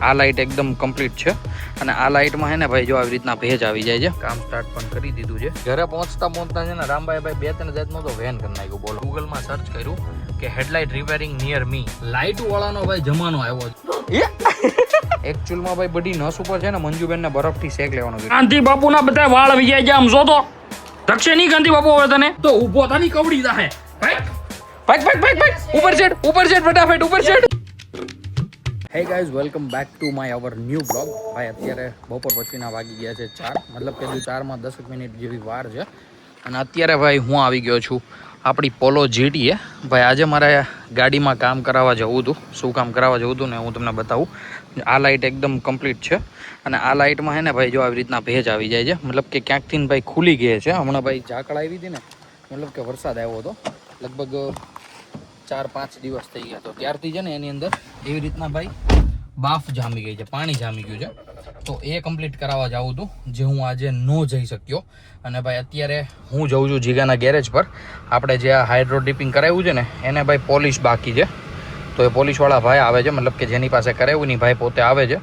આ લાઇટ એકદમ કમ્પ્લીટ છે અને આ લાઇટમાં હે ને ભાઈ જો આવી રીતના ભેજ આવી જાય છે. કામ સ્ટાર્ટ પણ કરી દીધું છે. ઘરે પહોંચતા છે ને રામભાઈ ભાઈ 2-3 જાતનો તો વેન કરી નાખ્યું. બોલો, ગૂગલમાં સર્ચ કર્યું કે હેડલાઇટ રિપેરિંગ નિયર મી. લાઇટ વાળાનો ભાઈ જમાનો આવ્યો છે. એકચ્યુઅલમાં ભાઈ બધી નસ ઉપર છે ને મંજુબેન ને બરફથી શેક લેવાનો છે. ગાંધી બાપુના બધા વાળ આવી જાય છે. આમ જો તો રક્ષે નહીં ગાંધી બાપુ હવે તને તો ઊભો થાની કવડી જાહે. ભાઈ ઉપર ચડ ફટાફટ ઉપર ચડ. Hey guys, welcome back to my our new blog. ભાઈ અત્યારે બપોર પછીના વાગી ગયા છે 4, મતલબ કે 4 માં 10 મિનિટ જેવી વાર છે. અને અત્યારે ભાઈ હું આવી ગયો છું આપણી પોલો GT. ભાઈ આજે મારે ગાડીમાં કામ કરાવવા જવું હતું. શું કામ કરાવવા જવું હતું ને હું તમને બતાવું. આ લાઇટ એકદમ કમ્પ્લીટ છે અને આ લાઇટમાં હે ને ભાઈ જો આવી રીતના ભેજ આવી જાય છે. મતલબ કે ક્યાંકથી ભાઈ ખુલી ગઈ છે. હમણાં ભાઈ ઝાકળ આવી હતી ને, મતલબ કે વરસાદ આવ્યો હતો લગભગ 4-5 દિવસ થઈ ગયા. તો ત્યારથી છે ને એની અંદર એવી રીતના ભાઈ બાફ જામી ગઈ છે, પાણી જામી ગયું છે. તો એ કમ્પ્લીટ કરાવવા જાઉં હતું, જે હું આજે ન જઈ શક્યો. અને ભાઈ અત્યારે હું જઉં છું જીગાના ગેરેજ પર. આપણે જે આ હાઇડ્રો ડીપિંગ કરાવ્યું છે ને એને ભાઈ પોલિશ બાકી છે. તો એ પોલિશવાળા ભાઈ આવે છે, મતલબ કે જેની પાસે કરાવ્યું નહીં ભાઈ પોતે આવે છે.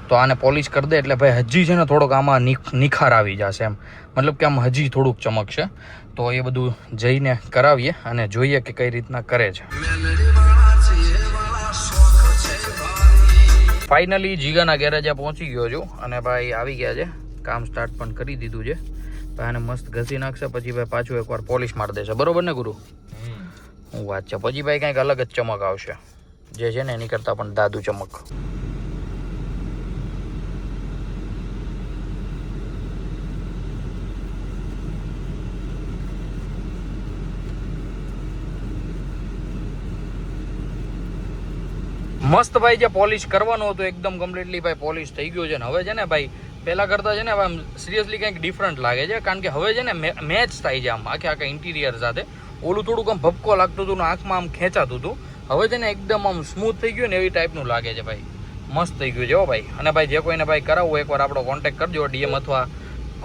તો આને પોલિશ કરી દે એટલે ભાઈ હજી છે ને થોડોક આમાં નિખાર આવી જશે એમ, મતલબ કે આમ હજી થોડુંક ચમકશે. તો એ બધું જઈને કરાવીએ અને જોઈએ કે કઈ રીતના કરે છે. ફાઇનલી જીગાના ગેરેજે પહોંચી ગયો છું અને ભાઈ આવી ગયા છે. કામ સ્ટાર્ટ પણ કરી દીધું છે. ભાઈ આને મસ્ત ઘસી નાખશે, પછી ભાઈ પાછું એકવાર પોલિશ મારી દેશે. બરોબર ને ગુરુ? હું વાત છે. પછી ભાઈ કંઈક અલગ જ ચમક આવશે, જે છે ને એની કરતાં પણ દાદુ ચમક. મસ્ત ભાઈ જે પોલિશ કરવાનું હતું એકદમ કમ્પ્લીટલી ભાઈ પોલિશ થઈ ગયું છે. ને હવે છે ને ભાઈ પહેલાં કરતાં છે ને આમ સિરિયસલી કંઈક ડિફરન્ટ લાગે છે, કારણ કે હવે છે ને મેચ થાય છે આમ આખા ઇન્ટિરિયર સાથે. ઓલું થોડુંક આમ ભપકો લાગતું હતું ને આંખમાં આમ ખેંચાતું હતું. હવે છે ને એકદમ આમ સ્મૂથ થઈ ગયું ને એવી ટાઈપનું લાગે છે ભાઈ. મસ્ત થઈ ગયું છે હો ભાઈ. અને ભાઈ જે કોઈને ભાઈ કરાવવું એકવાર આપણો કોન્ટેક્ટ કરજો, DM અથવા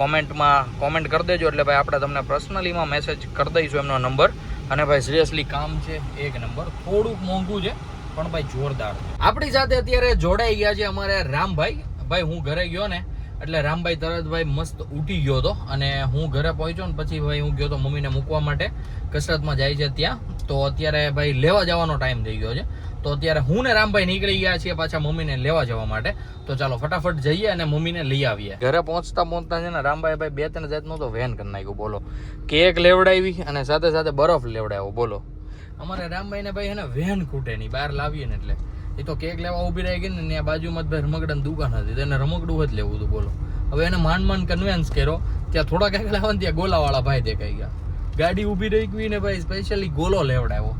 કોમેન્ટમાં કોમેન્ટ કરી દેજો, એટલે ભાઈ આપણે તમને પર્સનલીમાં મેસેજ કરી દઈશું એમનો નંબર. અને ભાઈ સિરિયસલી કામ છે એક નંબર. થોડુંક મોંઘું છે પણ ભાઈ જોરદાર. આપણી સાથે અત્યારે જોડાઈ ગયા છે અમારે રામભાઈ. ભાઈ હું ઘરે ગયો ને એટલે રામભાઈ તરત ભાઈ મસ્ત ઉઠી ગયો હતો. અને હું ઘરે પહોંચ્યો ને પછી ભાઈ હું ગયો તો મમ્મીને મૂકવા માટે, કસરતમાં જાય છે ત્યાં. તો અત્યારે ભાઈ લેવા જવાનો ટાઈમ થઈ ગયો છે. તો અત્યારે હું ને રામભાઈ નીકળી ગયા છીએ પાછા મમ્મીને લેવા જવા માટે. તો ચાલો ફટાફટ જઈએ અને મમ્મીને લઈ આવીએ. ઘરે પહોંચતા છે ને રામભાઈ ભાઈ 2-3 જાતનું તો વેન કરી નાખ્યું. બોલો, કેક લેવડાવી અને સાથે સાથે બરફ લેવડાવ્યો. બોલો, અમારે રામભાઈ ને ભાઈ હે ને વેન ખૂટે નહીં, બહાર લાવીએ ને એટલે એ તો કેક લેવા ઉભી રહી ગઈ ને ત્યાં બાજુમાં ભાઈ રમકડાની દુકાન હતી, તેને રમકડું જ લેવું હતું. બોલો, હવે એને માંડ કન્વેન્સ કર્યો. ત્યાં થોડા કાંઈક લાવવા ત્યાં ગોલાવાળા ભાઈ દેખાઈ ગયા. ગાડી ઊભી રહી ગઈ ને ભાઈ સ્પેશિયલી ગોલો લેવડાવ્યો.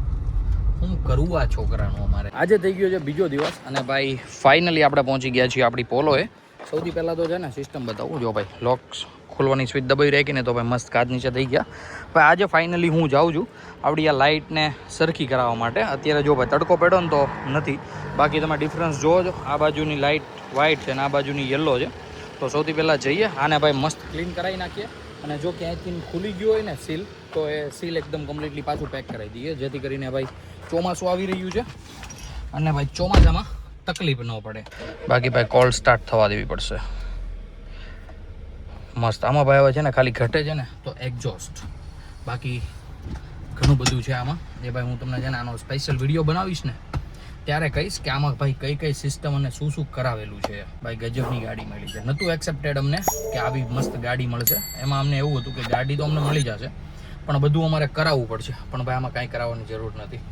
હું કરવું આ છોકરાનું? અમારે આજે થઈ ગયો છે બીજો દિવસ અને ભાઈ ફાઇનલી આપણે પહોંચી ગયા છીએ આપણી પોલોએ. સૌથી પહેલાં તો છે ને સિસ્ટમ બતાવું. જો ભાઈ લોક્સ ખોલવાની સ્વિચ દબાઈ રાખી ને તો ભાઈ મસ્ત કાચ નીચે થઈ ગયા. ભાઈ આજે ફાઇનલી હું જાઉં છું આપણી આ લાઇટને સરખી કરાવવા માટે. અત્યારે જો ભાઈ તડકો પડ્યો ને તો નથી, બાકી તમે ડિફરન્સ જોવો છો. આ બાજુની લાઇટ વ્હાઇટ છે ને આ બાજુની યલો છે. તો સૌથી પહેલાં જઈએ આને ભાઈ મસ્ત ક્લીન કરાવી નાખીએ. અને જો ક્યાંયથી ખુલી ગયું હોય ને સીલ, તો એ સીલ એકદમ કમ્પ્લીટલી પાછું પેક કરાવી દઈએ, જેથી કરીને ભાઈ ચોમાસું આવી રહ્યું છે અને ભાઈ ચોમાસામાં તકલીફ ન પડે. બાકી ભાઈ કોલ સ્ટાર્ટ થવા દેવી પડશે. મસ્ત. આમાં ભાઈ હવે છે ને ખાલી ઘટે છે ને તો એક્ઝોસ્ટ, બાકી ઘણું બધું છે આમાં. એ ભાઈ હું તમને છે ને આનો સ્પેશિયલ વિડીયો બનાવીશ ને ત્યારે કહીશ કે આમાં ભાઈ કઈ સિસ્ટમ અને શું કરાવેલું છે. ભાઈ ગજબની ગાડી મળી છે. નહોતું એક્સેપ્ટેડ અમને કે આવી મસ્ત ગાડી મળશે. એમાં અમને એવું હતું કે ગાડી તો અમને મળી જશે પણ બધું અમારે કરાવવું પડશે. પણ ભાઈ આમાં કાંઈ કરાવવાની જરૂર નથી.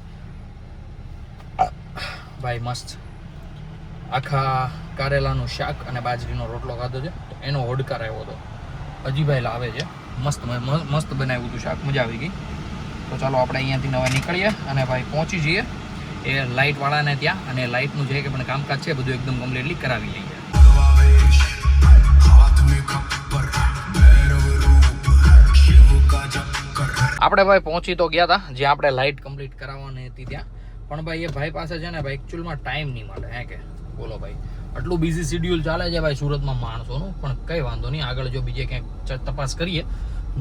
ભાઈ મસ્ત આખા કારેલાનું શાક અને બાજરીનો રોટલો ખાધો છે, તો એનો હોડકાર આવ્યો હતો. હજી ભાઈ લાવે છે. મસ્ત બનાવ્યું હતું શાક, મજા આવી ગઈ. તો ચાલો આપણે અહીંયાથી હવે નીકળીએ અને ભાઈ પહોંચી જઈએ એ લાઇટવાળાને ત્યાં. અને લાઇટનું જે કે પણ કામકાજ છે બધું એકદમ કમ્પ્લીટલી કરાવી લઈએ. આપણે ભાઈ પહોંચી તો ગયા હતા જ્યાં આપણે લાઇટ કમ્પ્લીટ કરાવવાની હતી ત્યાં. પણ ભાઈ એ ભાઈ પાસે છે ને ભાઈ એકચ્યુઅલમાં ટાઈમ નહીં મળે. હે કે બોલો ભાઈ, આટલું બિઝી શિડ્યુલ ચાલે છે ભાઈ સુરતમાં માણસોનું. પણ કંઈ વાંધો નહીં, આગળ જો બીજે ક્યાંક તપાસ કરીએ,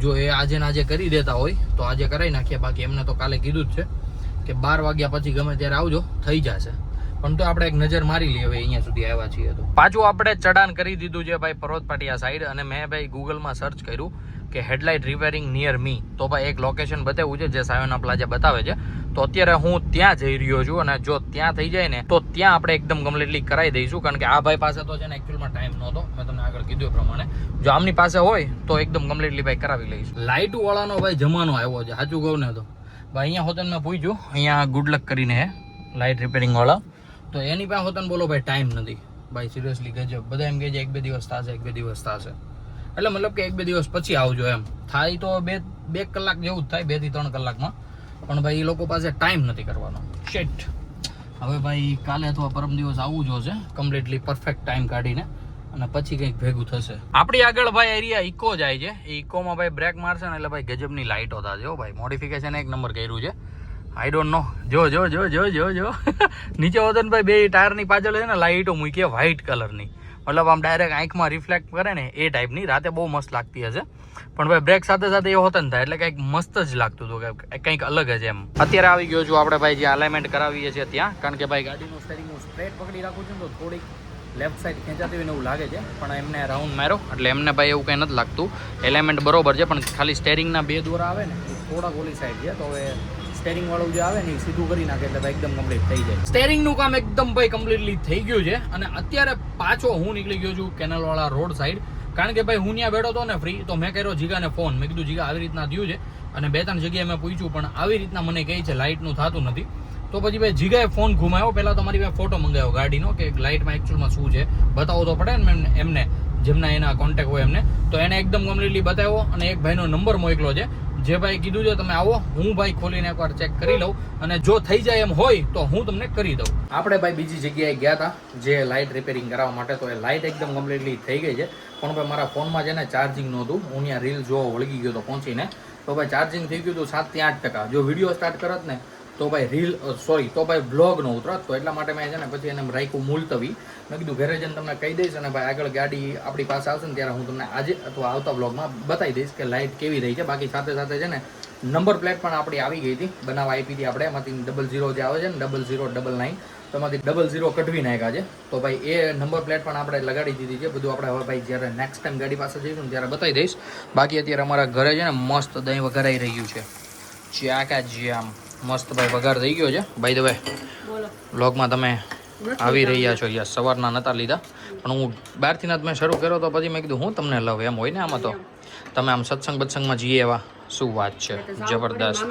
જો એ આજે કરી દેતા હોય તો આજે કરાવી નાખીએ. બાકી એમને તો કાલે કીધું જ છે કે 12 વાગ્યા પછી ગમે ત્યારે આવજો, થઈ જશે. પણ તો આપણે એક નજર મારી લઈએ હવે અહીંયા સુધી આવ્યા છીએ તો પાછું આપણે ચડાણ કરી દીધું છે ભાઈ પર્વત પાટિયા સાઈડ. અને મેં ભાઈ ગૂગલમાં સર્ચ કર્યું કે હેડલાઇટ રિપેરિંગ નિયર મી, તો ભાઈ એક લોકેશન બતાવ્યું છે જે સાયોના પ્લાઝા બતાવે છે. તો અત્યારે હું ત્યાં જઈ રહ્યો છું અને જો ત્યાં થઈ જાય ને તો ત્યાં આપણે એકદમ કમ્પ્લીટલી કરાવી દઈશું. કારણ કે આ ભાઈ પાસે તો છે ને એકચ્યુઅલમાં ટાઈમ નહોતો, મેં તમને આગળ કીધું એ પ્રમાણે. જો આમની પાસે હોય તો એકદમ કમ્પ્લીટલી ભાઈ કરાવી લઈશું. લાઇટો વાળાનો ભાઈ જમાનો આવ્યો છે સાચું કહું ને તો ભાઈ. અહીંયા હોતન મેં પૂછ્યું, અહીંયા ગુડ લક કરીને હે લાઇટ રિપેરિંગ વાળા, તો એની પાસે હોતન બોલો ભાઈ ટાઈમ નથી ભાઈ. સિરિયસલી ગજબ. બધા એમ કહે છે 1-2 દિવસ થશે, 1-2 દિવસ થશે. એટલે મતલબ કે 1-2 દિવસ પછી આવજો એમ થાય તો 2 કલાક જેવું જ થાય, 2 થી 3 કલાકમાં. પણ ભાઈ એ લોકો પાસે ટાઈમ નથી કરવાનો. શેટ. હવે ભાઈ કાલે અથવા પરમ દિવસ આવવું જોશે કમ્પ્લીટલી પરફેક્ટ ટાઈમ કાઢીને, અને પછી કંઈક ભેગું થશે. આપણી આગળ ભાઈ એરિયા ઇકો જાય છે. એ ઇકોમાં ભાઈ બ્રેક મારશે ને એટલે ભાઈ ગજબની લાઇટો થશે હો ભાઈ. મોડિફિકેશન એક નંબર કર્યું છે. I don't know. જો જો જો જો જો જો નીચે હોતો ને ભાઈ 2 ટાયરની પાછળ છે ને લાઇટો મૂકી વ્હાઇટ કલરની, મતલબ આમ ડાયરેક્ટ આંખમાં રિફ્લેક્ટ કરે ને એ ટાઈપની. રાતે બહુ મસ્ત લાગતી હશે, પણ ભાઈ બ્રેક સાથે સાથે એ હોતા ને થાય એટલે કંઈક મસ્ત જ લાગતું હતું, કંઈક અલગ જ એમ. અત્યારે આવી ગયો છું આપણે ભાઈ જે અલાઇનમેન્ટ કરાવીએ છીએ ત્યાં. કારણ કે ભાઈ ગાડીનું સ્ટેરિંગ હું સ્ટ્રેટ પકડી રાખું છું તો થોડીક લેફ્ટ સાઈડ ખેંચાતી હોય ને એવું લાગે છે, પણ એમને રાઉન્ડ માર્યો એટલે એમને ભાઈ એવું કંઈ નથી લાગતું. એલાઇનમેન્ટ બરોબર છે, પણ ખાલી સ્ટેરિંગના 2 દોરા આવે ને એ થોડાક ઓલી સાઈડ છે. તો હવે સ્ટેરિંગ વાળું જે આવે ને એ સીધું કરી નાખે એટલે ભાઈ એકદમ કમ્પ્લીટ થઈ જાય. સ્ટેરિંગનું કામ એકદમ ભાઈ કમ્પ્લીટલી થઈ ગયું છે. અને અત્યારે પાછો હું નીકળી ગયો છું કેનલવાળા રોડ સાઈડ. કારણ કે ભાઈ હું ત્યાં બેઠો હતો ને ફ્રી, તો મેં કર્યો જીગાને ફોન. મેં કીધું જીગા આવી રીતના થયું છે, અને 2-3 જગ્યાએ મેં પૂછ્યું પણ આવી રીતના મને કહે છે લાઇટનું થતું નથી. તો પછી ભાઈ જીગાએ ફોન ઘુમાયો. પહેલાં તો મારી ભાઈ ફોટો મંગાવ્યો ગાડીનો કે લાઇટમાં એકચ્યુઅલમાં શું છે બતાવો તો પડે ને એમને, જેમના એના કોન્ટેક્ટ હોય એમને. તો એને એકદમ કમ્પ્લીટલી બતાવ્યો અને એક ભાઈનો નંબર મોકલો છે જે ભાઈ કીધું છે તમે આવો, હું ભાઈ ખોલીને એકવાર ચેક કરી લઉં અને જો થઈ જાય એમ હોય તો હું તમને કરી દઉં. આપણે ભાઈ બીજી જગ્યાએ ગયા હતા જે લાઇટ રિપેરિંગ કરાવવા માટે. તો એ લાઇટ એકદમ કમ્પ્લીટલી થઈ ગઈ છે, પણ ભાઈ મારા ફોનમાં છે ને ચાર્જિંગ નહોતું. હું ત્યાં રીલ જોવા વળગી ગયો તો પહોંચીને, તો ભાઈ ચાર્જિંગ થઈ ગયું હતું 7 થી 8%. જો વિડીયો સ્ટાર્ટ કરત ને તો ભાઈ તો ભાઈ બ્લોગ નો ઉતરત. તો એટલા માટે મેં છે ને પછી એને રાખ્યું મુલતવી. મેં કીધું ઘરે જઈને તમને કહી દઈશ, અને ભાઈ આગળ ગાડી આપણી પાસે આવશે ને ત્યારે હું તમને આજે અથવા આવતા બ્લોગમાં બતાવી દઈશ કે લાઇટ કેવી રહી છે. બાકી સાથે સાથે છે ને નંબર પ્લેટ પણ આપણી આવી ગઈ હતી, બનાવવા આપી હતી આપણે. એમાંથી 00 જે આવે છે ને 0099, તો એમાંથી 00 કઢવી નાખ્યા છે. તો ભાઈ એ નંબર પ્લેટ પણ આપણે લગાડી દીધી છે. બધું આપણે હવે ભાઈ જ્યારે નેક્સ્ટ ટાઈમ ગાડી પાસે જઈશું ને ત્યારે બતાવી દઈશ. બાકી અત્યારે અમારા ઘરે છે ને મસ્ત દહીં વઘારાઈ રહ્યું છે. ચાકા જામ મસ્ત ભાઈ વઘાર થઈ ગયો છે. ભાઈ તો ભાઈ વ્લોગમાં તમે આવી રહ્યા છો. યસ, સવારના નતા લીધા, પણ હું બહારથી જ મેં શરૂ કર્યો તો પછી મેં કીધું હું તમને લવ એમ હોય ને આમાં. તો તમે આમ સત્સંગમાં જઈએ એવા શું વાત છે, જબરદસ્ત.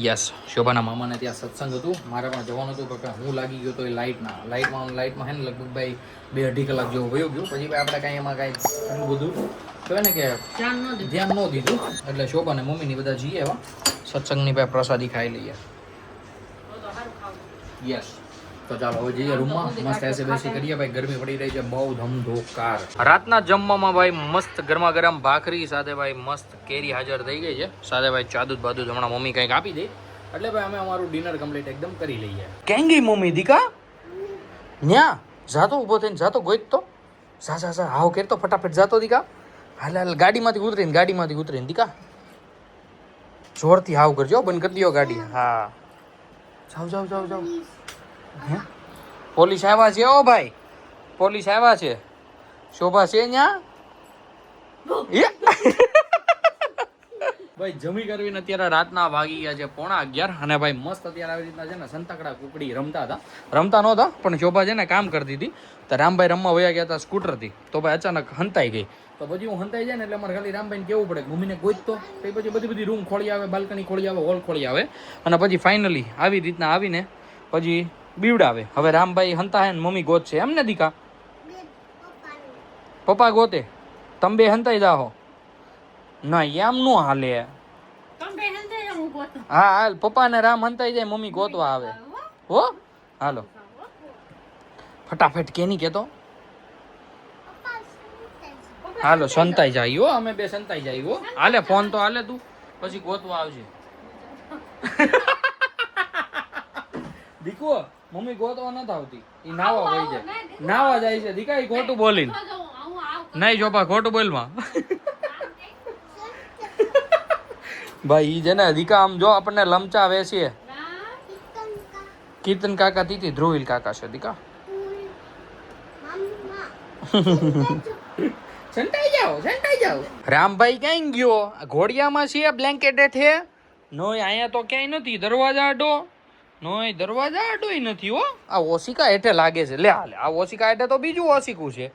યસ, શોભાના મામાને ત્યાં સત્સંગ હતું, મારે પણ જવાનું હતું, પણ હું લાગી ગયો તો એ લાઇટમાં હે ને લગભગ ભાઈ 2-2.5 કલાક જેવું વયો ગયું. પછી ભાઈ આપણે કાંઈ એમાં કાંઈ ઘણું બધું કહેવાય ને કે ધ્યાન ન દીધું. એટલે શોભાને મમ્મીની બધા જઈએ એવા સત્સંગની ભાઈ પ્રસાદી ખાઈ લઈએ. યસ, તો ચાલો હવે જઈએ રૂમમાં, મસ્ત એસે બેસી કરીએ ભાઈ. ગરમી પડી રહી છે બહુ ધમધોકાર. રાતના જમવામાં ભાઈ મસ્ત ગરમા ગરમ ભાખરી સાથે ભાઈ મસ્ત કેરી હાજર થઈ ગઈ છે. સાથે ભાઈ ચાદુદ બાદુદ હમણાં મમ્મી કંઈક આપી દે એટલે ભાઈ અમે અમારું ડિનર કમ્પ્લીટ એકદમ કરી લઈએ. કેમ ગઈ મમ્મી દીકા? ન્યા જાતો ઊભો થઈને જાતો ગોઈત તો જા હાવ કેર તો ફટાફટ જાતો દીકા. હાલ ગાડીમાંથી ઉતરીને દીકા જોરથી હાવ કરજો, બંધ કરી દો ગાડી. હા જાવ. હે પોલીસ આવ્યા છે? ઓ ભાઈ પોલીસ આવ્યા છે. શોભા છે ન્યા? ભાઈ જમી કરવીને અત્યારે રાતના વાગી ગયા છે 11:15, અને ભાઈ મસ્ત અત્યારે આવી રીતના છે ને સંતાકડા કુકડી રમતા નહોતા, પણ શોભા છે ને કામ કરતી હતી. તો રામભાઈ રમવા વયા ગયા હતા સ્કૂટરથી. તો ભાઈ અચાનક હંતાઈ ગઈ. તો પછી હું હંતાઈ જાય ને એટલે અમારે ખાલી રામભાઈને કેવું પડે મમ્મીને ગોઈતો. પછી બધી રૂમ ખોલી આવે, બાલ્કની ખોલી આવે, હોલ ખોલી આવે, અને પછી ફાઇનલી આવી રીતના આવીને પછી બીવડાવે. હવે રામભાઈ હંતા હે ને મમ્મી ગોત છે એમ ને દીકા? પપ્પા ગોતે, તમે બે હંતાઈ જાઓ. ના એમ નો હાલે. હા હાલ, પપ્પા ને રામ હંતાઈ જાય, મમ્મી ગોતવા આવે હો. હાલો ફટાફટ કે નહીં કેતો. હાલો સંતાઈ જાય હો, અમે બે સંતાઈ જાય હો. હાલે ફોન તો હાલે, તું પછી ગોતવા આવજે. દીકુ મમ્મી ગોતવા નથી આવતી, ઈ નાવા વહી જાય, નાવા જાય છે. દીકા ઈ ખોટું બોલીને નહીં જોપા, ખોટું બોલમાં. ભાઈ ઈ છે ને દીકા આમ જો આપણને લમચાવે છે. કીર્તન કાકા તીતી ધ્રુવિલ કાકા છે દીકા સંતાઈ જાઓ રામભાઈ ક્યાં ગયો ઘોડિયામાં છે બ્લેન્કેટ હેઠે નોય અહીંયા તો ક્યાંય નથી દરવાજા આડો નોય દરવાજા આડોય નથી હો આ ઓશિકા હેઠે લાગે છે લે હાલે આ ઓશિકા હેઠે તો બીજું ઓશિકું છે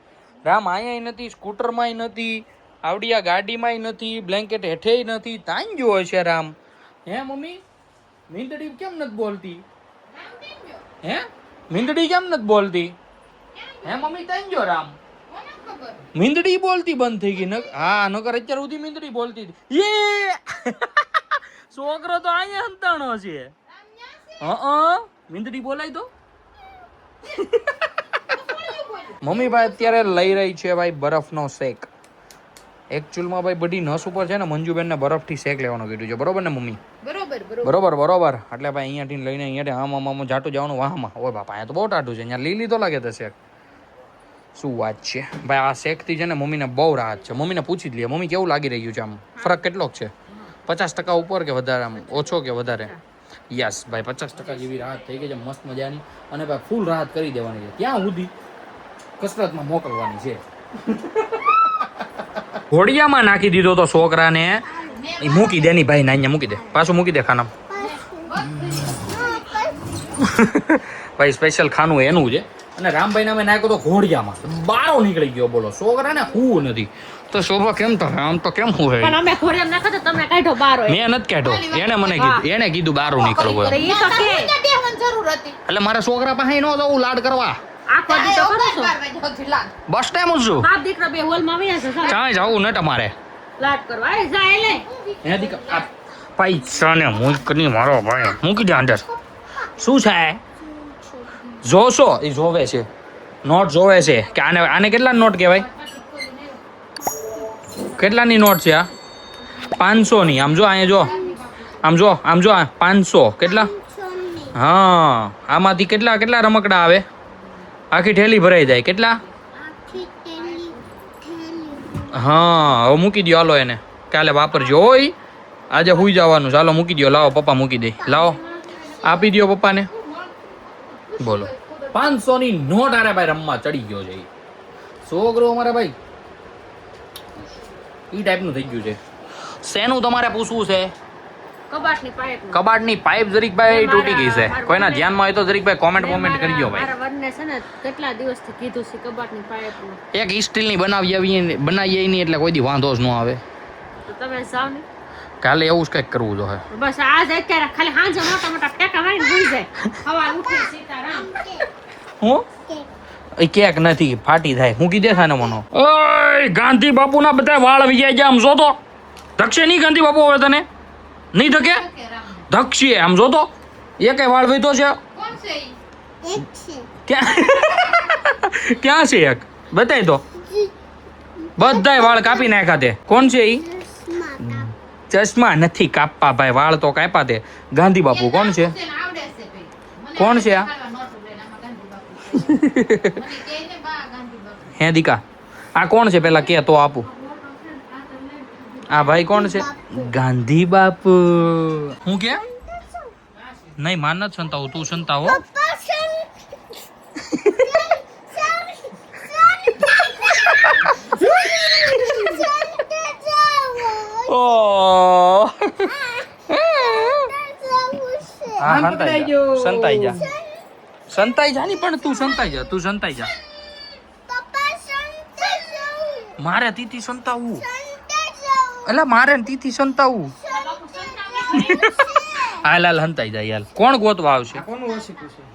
રામ અહીંયાય નથી સ્કૂટરમાંય નથી આવડી આ ગાડીમાંય નથી બ્લેન્કેટ હેઠેય નથી તાંય ગયો છે રામ હે મમ્મી મીંદડી કેમ નથી બોલતી હે મીંદડી કેમ નથી બોલતી હે મમ્મી તાંય ગયો રામ મીંદડી બોલતી બંધ થઈ ગઈ હા નકર અત્યાર સુધી મીંદડી બોલતી હતી યે છોકરો તો અહીંયા હંતાણો છે મીંદડી બોલાય તો મમ્મી ભાઈ અત્યારે લઈ રહી છે ભાઈ બરફનો શેક એકચ્યુઅલમાં ભાઈ બધી નસ ઉપર છે ને મંજુબેન ને બરફથી શેક લેવાનું કીધું છે બરોબર ને મમ્મી બરોબર એટલે ભાઈ અહીંયાથી લઈને અહીંયા આમ જાટું જવાનું વાહમાં ઓય બાપા અહીંયા તો બહુ ટાઢું છે અહીંયા લીલી તો લાગે તો શેક શું વાત છે ભાઈ આ શેકથી છે ને મમ્મીને બહુ રાહત છે મમ્મીને પૂછી જ લઈએ મમ્મી કેવું લાગી રહ્યું છે આમ ફરક કેટલોક છે 50% ઉપર કે વધારે આમ ઓછો કે વધારે યસ ભાઈ 50% જેવી રાહત થઈ ગઈ છે મસ્ત મજાની અને ભાઈ ફૂલ રાહત કરી દેવાની છે ત્યાં સુધી કસરતમાં મોકલવાની છે ઘોડિયામાં નાખી દીધો તો છોકરાને મૂકી દે ની ભાઈ નાન્યા મૂકી દે પાછું મૂકી દે ખાના ભાઈ સ્પેશિયલ ખાનું એનું છે અને રામભાઈ નામે નાખ્યો તો ઘોડિયામાં બારો નીકળી ગયો બોલો છોકરાને હું નથી તો શોભા કેમ તો આમ તો કેમ હું હે પણ અમે ઘોડિયામાં નાખો તો તમે કાઢો બારો મેં નથી કાઢો એને મને કીધું એને કીધું બારો નીકળો એ તો કે જરૂર હતી એટલે મારા છોકરા પાસે ન જવું લાડ કરવા આખો દી તો કરો છો બસ ટાઈમ જ છું બાપ દીકરા બે હોલમાં આવ્યા છે ચાય જવું ને તમારે લાટ કરવા એ જાય લે હે દીકરા પૈસાને મૂકની મારો ભાઈ મૂકી દે અંદર શું છે જોશો એ જોવે છે નોટ જોવે છે કે આને કેટલા નોટ કહેવાય કેટલાની નોટ છે આ 500 ની આમ જો અહીંયા જો આમ જો 500 કેટલા હા આમાંથી કેટલા રમકડા આવે આખી ઠેલી ભરાઈ જાય કેટલા હા હવે મૂકી દો હાલો એને કાલે વાપરજો હોય આજે હુઈ જવાનું ચાલો મૂકી દો લાવો પપ્પા મૂકી દે લાવો આપી દો પપ્પાને બોલો 500 ની નોટ આરે ભાઈ રમવા ચડી ગયો છે છોકરો અમારે ભાઈ ઈ ટાઈપનું થઈ ગયું છે શેનું તમારે પૂછવું છે કબાટની પાઇપ જરીક ભાઈ તૂટી ગઈ છે કોઈના ધ્યાનમાં હોય તો જરીક ભાઈ કોમેન્ટ કરજો ભાઈ મારા વરને છે ને કેટલા દિવસથી કીધું છે કબાટની પાઇપનું એક સ્ટીલની બનાવીએ નહીં એટલે કોઈ દી વાંધો જ ન આવે તો તમે જાવ ને કાલે એવું જ કંઈક કરવું જોઈએ બસ આજ અત્યારે ખાલી હાંજે મોટા મોટા ટેકા મારીને ભૂલી જાય હવા ઉઠે સીતારામ હું એ કેક નથી ફાટી થાય મૂકી દે થાને મનો ઓય ગાંધી બાપુના બધા વાળ આવી ગયા આમ જો તો ધકશે નહીં ગાંધી બાપુ હવે તને નહીં ધકે ધકશે આમ જો તો એકે વાળ વીતો છે ક્યાં છે એક બતાય તો બધાય વાળ કાપી નાખ્યા તે કોણ છે ઈ ચશ્મા નથી કાપવા ભાઈ વાળ તો કાપ્યા તે ગાંધી બાપુ કોણ છે આ હે દીકા આ કોણ છે પેલા કે તો આપું આ ભાઈ કોણ છે ગાંધી બાપુ હું કે નહીં માન નથી સંતાવું તું સંતાવો સંતાઈ જા ની પણ તું સંતાઈ જા મારે તીથી સંતાવું એટલે મારે તીથી સંતાવું હાલ હંતાઈ જાય યાર કોણ ગોતવા આવશે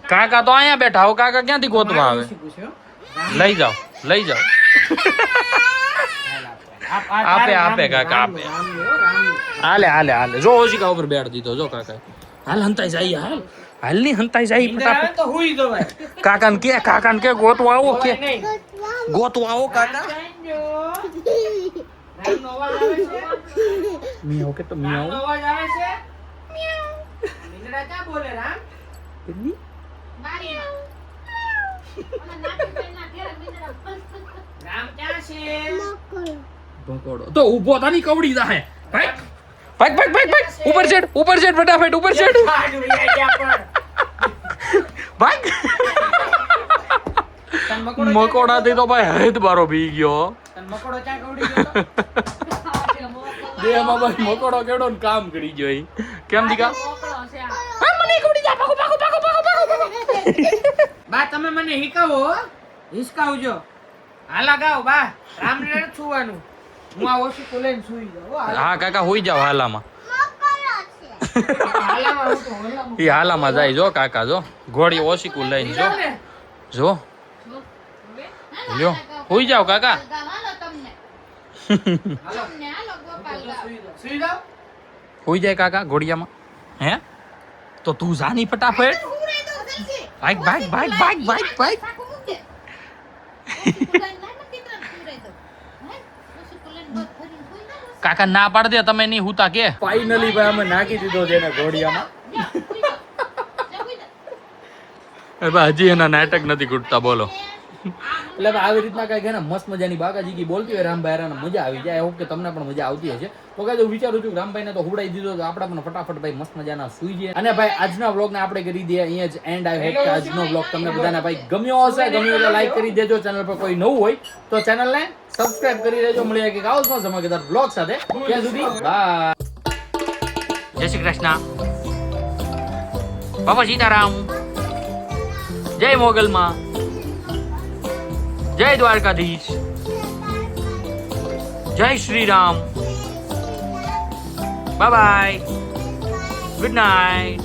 કાકા તો અહીંયા બેઠા હો કાકા ક્યાંથી ગોતવા આવે લઈ જાઓ આપે કાકા આપે હાલે જો ઓશિકા ઉપર બેઠ દીધો જો કાકા હાલ હંતાઈ જાય હાલ ની હંતાઈ જાય ફટાફટ કાકાને કે ગોતવા આવો કાકા મિયાઓ કે તો મિયાઓ અવાજ આવે છે મિયાઓ મીંદડા ક્યાં બોલે રામ કેટલી મારી રામ ક્યાં છે ભકોડો તો ઊભો થાની કવડી જાહે ભાઈ ઉપર ચડ ફટાફટ ઉપર ચડ ભાગ મકોડાથી તો ભાઈ હેત બારો બી ગયો મકોડો ક્યાં કવડી ગયો તો? દેહમાં ભાઈ મકોડો કેવડો ને કામ કરી ગયો ઈ. કેમ દીકા મોકળો છે આ. બા તમે મને હિકાવો હો. હિસકાવજો. હાલા ગાવ બા રામને નથી સુવાનું. હું આ ઓશિકો લઈને સુઈ જાઉં હો. હા કાકા હોઈ જાવ હાલામાં હાલામાં હું તો હોલામાં. ઈ હાલામાં જાય જો કાકા જો ઘોડી ઓશીકું લઈને જો ને જો લ્યો હોઈ જાવ કાકા હાલો સુઈ જાવ. હોઈ જાય કાકા ઘોડિયામાં હે તો તું જાની ફટાફટ ભાગ ભાગ ભાગ ભાગ ભાગ ભાગ કાકા ના પાડ દે તમે નહીં હુતા કે ફાઇનલી ભાઈ અમે નાખી દીધો છે એને ઘોડિયામાં હજી એના નાટક નથી ખૂટતા બોલો એટલે આવી રીતના કઈ ને મસ્ત મજાની બાકાજી કી બોલતી હોય રામભાઈ મજા આવી જાય ઓકે તમને પણ મજા આવતી હશે તો કઈ હું વિચારું છું રામભાઈ ને તો હુડાઈ દીધો તો આપણે પણ ફટાફટ ભાઈ મસ્ત મજાના સુઈ જઈએ અને ભાઈ આજના વ્લોગ ને આપણે કરી દઈએ અહીંયા જ એન્ડ આઈ હોપ કે આજનો વ્લોગ તમને બધાને ભાઈ ગમ્યો હશે ગમ્યો તો લાઈક કરી દેજો ચેનલ પર કોઈ નવું હોય તો ચેનલ ને સબસ્ક્રાઇબ કરી દેજો મળીએ કે આવો જ ધમાકેદાર વ્લોગ સાથે ત્યાં સુધી બાય જય શ્રી કૃષ્ણ બાબા સીતારામ જય મોગલમાં જય દ્વારકાધીશ જય Shri Ram bye bye good night